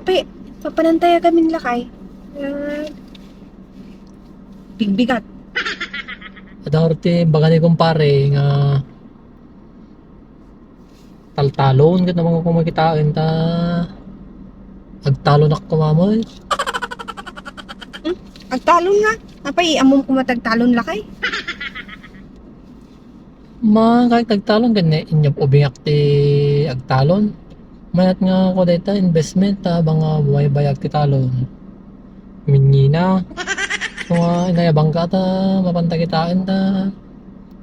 Apay, papanantaya kami lakay. Bigbigat. At arti baga ni kumpare nga taltalon kat naman kung makitain ta agtalon ako kumamoy. Agtalon nga. Apay, amom kumatagtalon lakay. Kahit agtalon ganyan inyong ubingak ti agtalon. Mayat nga ako dito investment ta banga buhay bayag ti talon. Minina. So nga inayabang ka ta mapantakitain ta.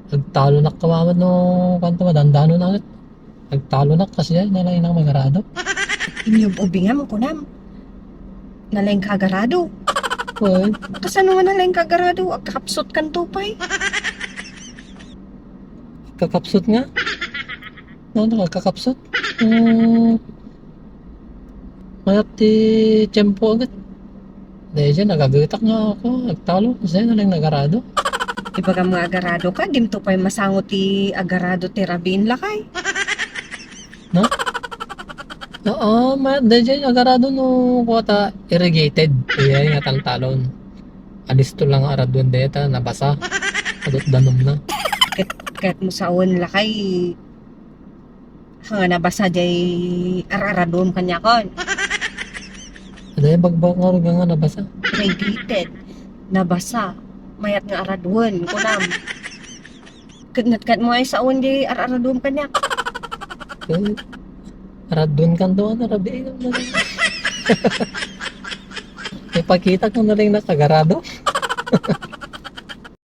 Agtalo na kamamad no kanto madandano na agad. Agtalo na kasi yan nalay nang magarado. Inyong ubingam ko nam. Nalayang kagarado. Well, Kasano nga nalayang kagarado? Agkapsot kan tupay. kakapsot nga. Ano kakapsot? Mayat ti tiyempo agad. Dahil dyan nagagatak nga ako. Agtalo kasi nalang nagarado. Ibaga mga agarado ka, dim tupay masangot ti agarado ti rabin lakay. No? Oo, dahil dyan nagarado no kuwata irrigated. Kaya nga taltalon. Alisto lang aradwan deta nabasa. Adot danom na. Kahit mo sa awan lakay, hanga nabasa jay araradom kanya kon. Dahil bagbak nga rin nga nabasa. Irrigated. Nabasa. Mayat nga aradwan. Kunam. Kat mo ay sa awan jay araradom kanya. Eh, aradwan kan doon, arabi. Ipakita ko na rin nakagarado.